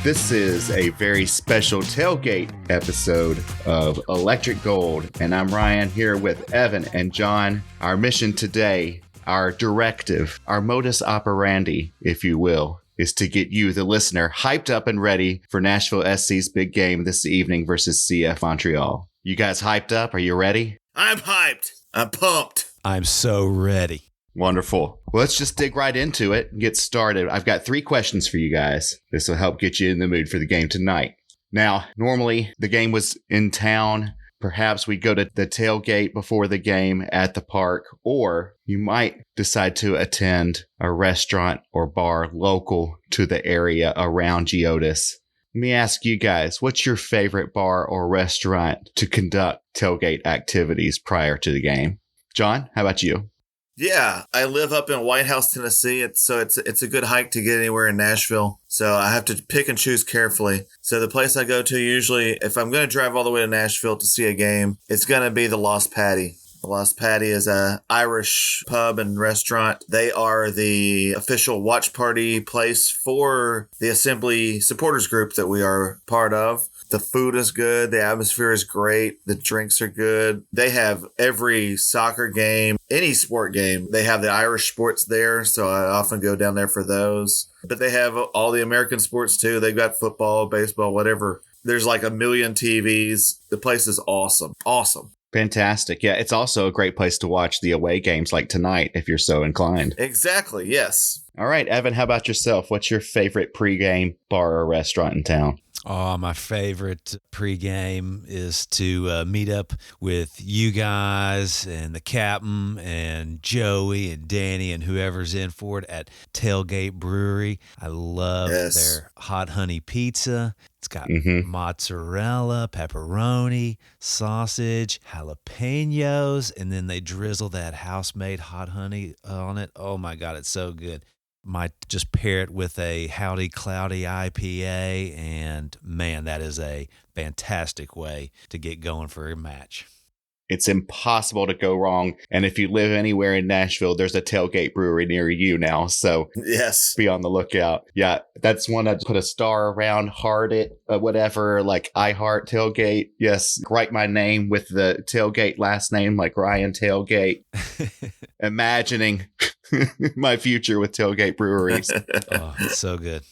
This is a very special tailgate episode of Electric Gold, and I'm Ryan here with Evan and John. Our mission today, our directive, our modus operandi, if you will, is to get you, the listener, hyped up and ready for Nashville SC's big game this evening versus CF Montreal. You guys hyped up? Are you ready? I'm hyped. I'm pumped. I'm so ready. Wonderful. Well, let's just dig right into it and get started. I've got 3 questions for you guys. This will help get you in the mood for the game tonight. Now, normally the game was in town. Perhaps we go to the tailgate before the game at the park, or you might decide to attend a restaurant or bar local to the area around Geodis. Let me ask you guys, what's your favorite bar or restaurant to conduct tailgate activities prior to the game? John, how about you? Yeah, I live up in White House, Tennessee. It's a good hike to get anywhere in Nashville. So I have to pick and choose carefully. So the place I go to usually, if I'm going to drive all the way to Nashville to see a game, it's going to be the Lost Patty. The Lost Patty is a Irish pub and restaurant. They are the official watch party place for the Assembly supporters group that we are part of. The food is good. The atmosphere is great. The drinks are good. They have every soccer game, any sport game. They have the Irish sports there, so I often go down there for those. But they have all the American sports too. They've got football, baseball, whatever. There's like 1 million TVs. The place is awesome. Awesome. Fantastic. Yeah, it's also a great place to watch the away games like tonight if you're so inclined. Exactly. Yes. All right, Evan, how about yourself? What's your favorite pregame bar or restaurant in town? Oh, my favorite pregame is to meet up with you guys and the captain and Joey and Danny and whoever's in for it at Tailgate Brewery. I love their hot honey pizza. It's got mozzarella, pepperoni, sausage, jalapenos, and then they drizzle that house-made hot honey on it. Oh, my God, it's so good. Might just pair it with a Howdy Cloudy IPA, and man, that is a fantastic way to get going for a match. It's impossible to go wrong. And if you live anywhere in Nashville, there's a tailgate brewery near you now. So yes, be on the lookout. Yeah, that's one I'd put a star around, heart it, whatever, like I heart tailgate. Yes, write my name with the tailgate last name, like Ryan Tailgate. Imagining my future with tailgate breweries. Oh, it's so good.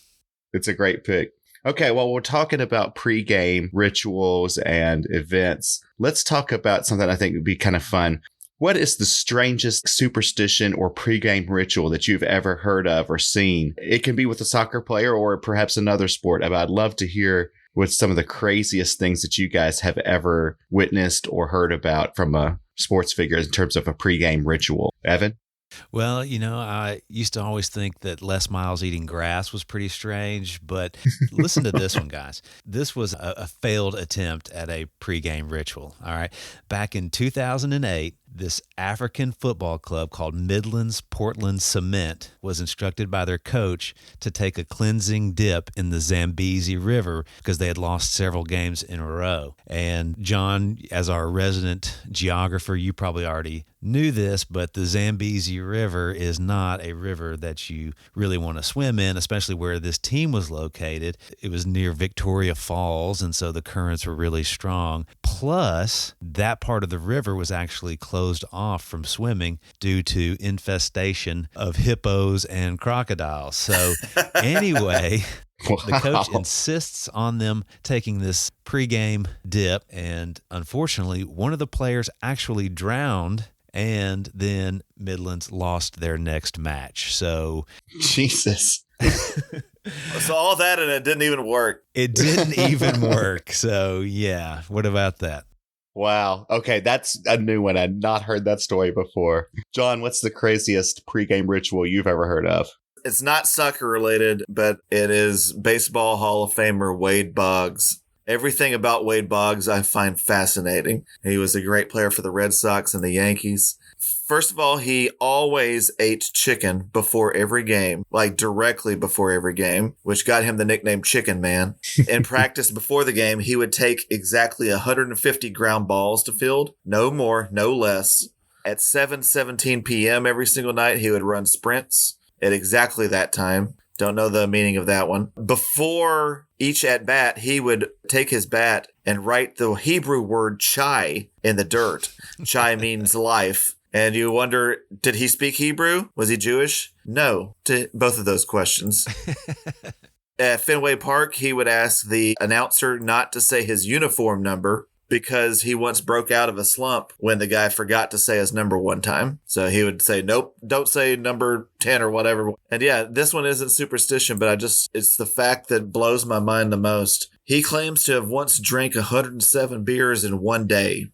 It's a great pick. Okay, well, we're talking about pregame rituals and events. Let's talk about something I think would be kind of fun. What is the strangest superstition or pregame ritual that you've ever heard of or seen? It can be with a soccer player or perhaps another sport. I'd love to hear what some of the craziest things that you guys have ever witnessed or heard about from a sports figure in terms of a pregame ritual. Evan? Well, you know, I used to always think that Les Miles eating grass was pretty strange, but listen to this one, guys. This was a failed attempt at a pregame ritual, all right? Back in 2008, this African football club called Midlands Portland Cement was instructed by their coach to take a cleansing dip in the Zambezi River because they had lost several games in a row. And John, as our resident geographer, you probably already knew this, but the Zambezi River is not a river that you really want to swim in, especially where this team was located. It was near Victoria Falls, and so the currents were really strong. Plus, that part of the river was actually closed off from swimming due to infestation of hippos and crocodiles. So anyway, the coach insists on them taking this pregame dip, and unfortunately, one of the players actually drowned, and then Midlands lost their next match. So Jesus. So all that and it didn't even work. It didn't even work. So yeah, what about that? Wow. Okay, that's a new one. I'd not heard that story before. John, what's the craziest pregame ritual you've ever heard of? It's not soccer related, but it is Baseball Hall of Famer Wade Boggs. Everything about Wade Boggs I find fascinating. He was a great player for the Red Sox and the Yankees. First of all, he always ate chicken before every game, like directly before every game, which got him the nickname Chicken Man. In practice before the game, he would take exactly 150 ground balls to field, no more, no less. At 7:17 p.m. every single night, he would run sprints at exactly that time. Don't know the meaning of that one. Before each at bat, he would take his bat and write the Hebrew word chai in the dirt. Chai means life. And you wonder, did he speak Hebrew? Was he Jewish? No, to both of those questions. At Fenway Park, he would ask the announcer not to say his uniform number because he once broke out of a slump when the guy forgot to say his number one time. So he would say, nope, don't say number 10 or whatever. And yeah, this one isn't superstition, but it's the fact that blows my mind the most. He claims to have once drank 107 beers in one day.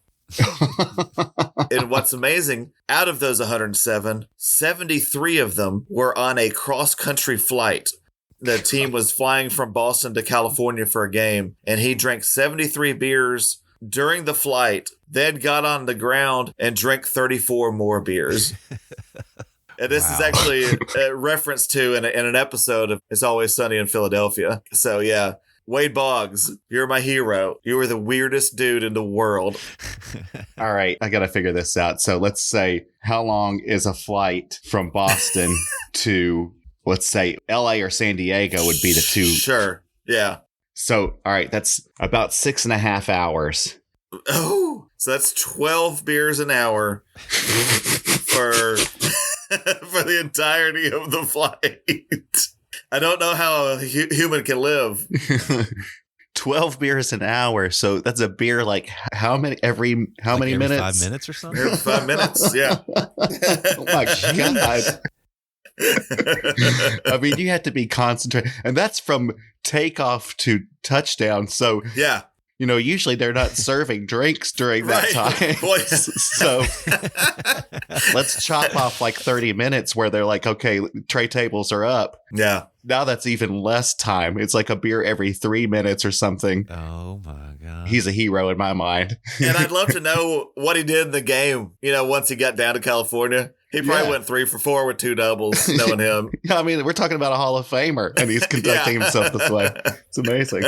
And what's amazing, out of those 107, 73 of them were on a cross-country flight. The team was flying from Boston to California for a game, and he drank 73 beers during the flight, then got on the ground and drank 34 more beers. And this is actually a reference to in an episode of It's Always Sunny in Philadelphia. So yeah, Wade Boggs, you're my hero. You were the weirdest dude in the world. All right, I got to figure this out. So let's say, how long is a flight from Boston to, let's say, LA or San Diego would be the two. Sure, yeah. So, all right, that's about 6.5 hours. Oh, so that's 12 beers an hour for the entirety of the flight. I don't know how a human can live. 12 beers an hour. So that's a beer like how many every minutes? 5 minutes or something? Every 5 minutes, yeah. Oh my God. I mean, you have to be concentrated. And that's from takeoff to touchdown. So, yeah. You know, usually they're not serving drinks during that time. So let's chop off like 30 minutes where they're like, okay, tray tables are up. Yeah. Now that's even less time. It's like a beer every 3 minutes or something. Oh, my God. He's a hero in my mind. And I'd love to know what he did in the game, you know, once he got down to California. He probably went 3 for 4 with 2 doubles, knowing him. Yeah, I mean, we're talking about a Hall of Famer, and he's conducting himself this way. It's amazing.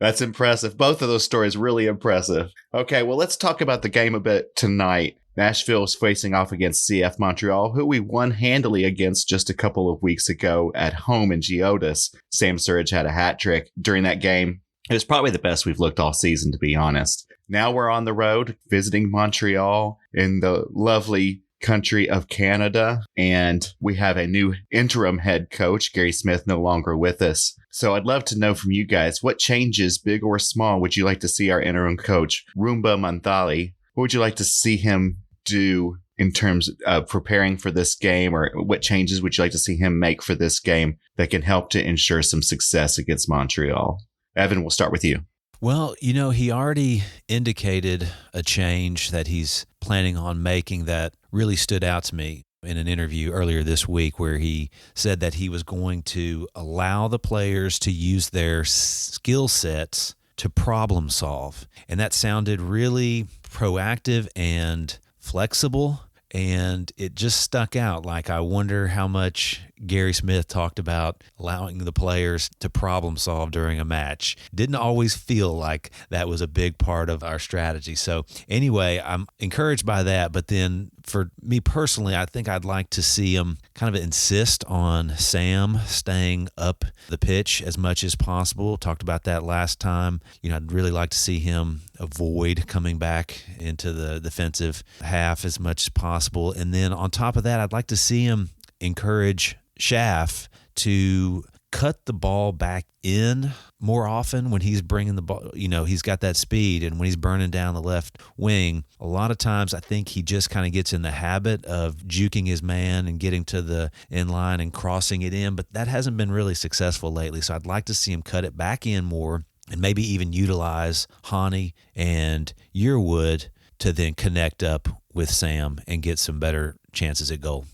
That's impressive. Both of those stories really impressive. Okay, well, let's talk about the game a bit tonight. Nashville is facing off against CF Montreal, who we won handily against just a couple of weeks ago at home in Geodis. Sam Surridge had a hat trick during that game. It was probably the best we've looked all season, to be honest. Now we're on the road visiting Montreal in the lovely country of Canada, and we have a new interim head coach, Gary Smith, no longer with us. So I'd love to know from you guys, what changes, big or small, would you like to see our interim coach, Rumba Munthali? What would you like to see him do in terms of preparing for this game, or what changes would you like to see him make for this game that can help to ensure some success against Montreal? Evan, we'll start with you. Well, you know, he already indicated a change that he's planning on making that really stood out to me in an interview earlier this week, where he said that he was going to allow the players to use their skill sets to problem solve. And that sounded really proactive and flexible. And it just stuck out. Like, I wonder how much Gary Smith talked about allowing the players to problem solve during a match. Didn't always feel like that was a big part of our strategy. So anyway, I'm encouraged by that. But then for me personally, I think I'd like to see him kind of insist on Sam staying up the pitch as much as possible. Talked about that last time. You know, I'd really like to see him avoid coming back into the defensive half as much as possible. And then on top of that, I'd like to see him encourage Schaff to cut the ball back in more often when he's bringing the ball. You know, he's got that speed, and when he's burning down the left wing, a lot of times I think he just kind of gets in the habit of juking his man and getting to the end line and crossing it in, but that hasn't been really successful lately. So I'd like to see him cut it back in more, and maybe even utilize Hani and Yearwood to then connect up with Sam and get some better chances at goal.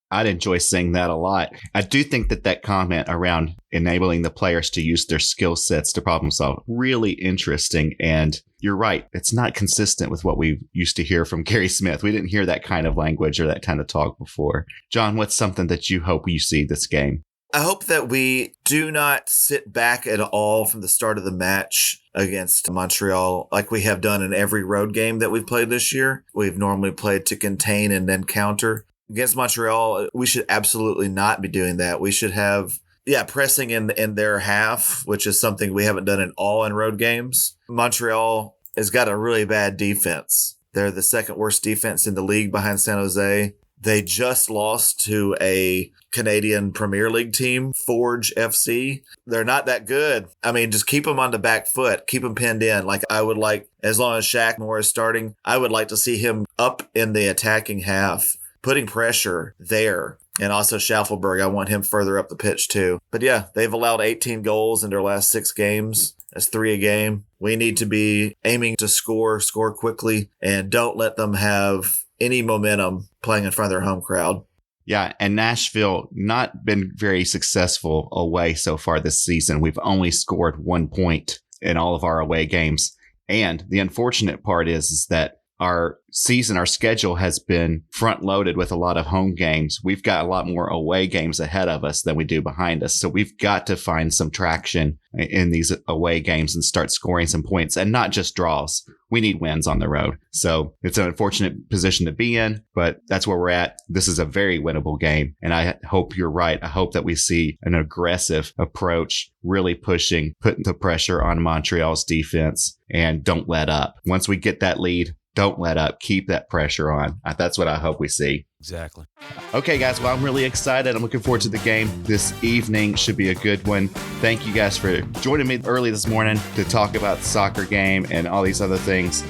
I'd enjoy seeing that a lot. I do think that comment around enabling the players to use their skill sets to problem solve, really interesting. And you're right. It's not consistent with what we used to hear from Gary Smith. We didn't hear that kind of language or that kind of talk before. John, what's something that you hope you see this game? I hope that we do not sit back at all from the start of the match against Montreal like we have done in every road game that we've played this year. We've normally played to contain and then counter. Against Montreal, we should absolutely not be doing that. We should have pressing in their half, which is something we haven't done in road games. Montreal has got a really bad defense. They're the second worst defense in the league behind San Jose. They just lost to a Canadian Premier League team, Forge FC. They're not that good. I mean, just keep them on the back foot. Keep them pinned in. Like, I would like, as long as Shaq Moore is starting, I would like to see him up in the attacking half, putting pressure there. And also Schaffelberg, I want him further up the pitch too. But yeah, they've allowed 18 goals in their last 6 games. That's 3 a game. We need to be aiming to score quickly, and don't let them have any momentum playing in front of their home crowd. Yeah, and Nashville not been very successful away so far this season. We've only scored 1 point in all of our away games. And the unfortunate part is that our schedule has been front loaded with a lot of home games. We've got a lot more away games ahead of us than we do behind us. So we've got to find some traction in these away games and start scoring some points, and not just draws. We need wins on the road. So it's an unfortunate position to be in, but that's where we're at. This is a very winnable game. And I hope you're right. I hope that we see an aggressive approach, really putting the pressure on Montreal's defense, and don't let up. Once we get that lead, don't let up. Keep that pressure on. That's what I hope we see. Exactly. Okay, guys. Well, I'm really excited. I'm looking forward to the game this evening. Should be a good one. Thank you guys for joining me early this morning to talk about the soccer game and all these other things.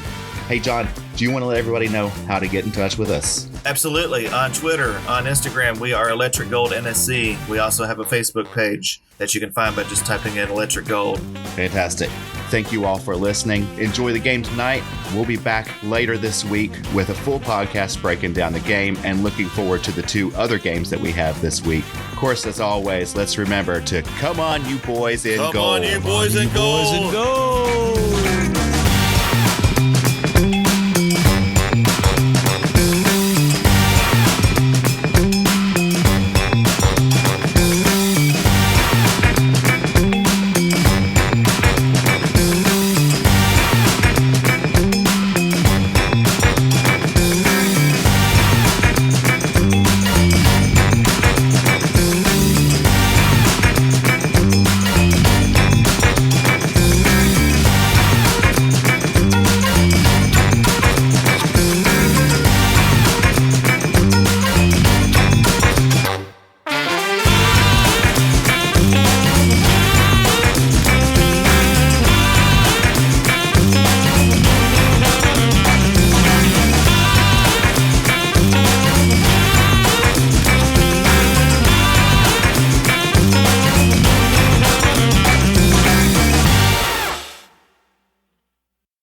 Hey, John, do you want to let everybody know how to get in touch with us? Absolutely. On Twitter, on Instagram, we are Electric Gold NSC. We also have a Facebook page that you can find by just typing in Electric Gold. Fantastic. Thank you all for listening. Enjoy the game tonight. We'll be back later this week with a full podcast breaking down the game and looking forward to the 2 other games that we have this week. Of course, as always, let's remember to come on, you boys in goal. Come on, you boys in goal. Boys in goal.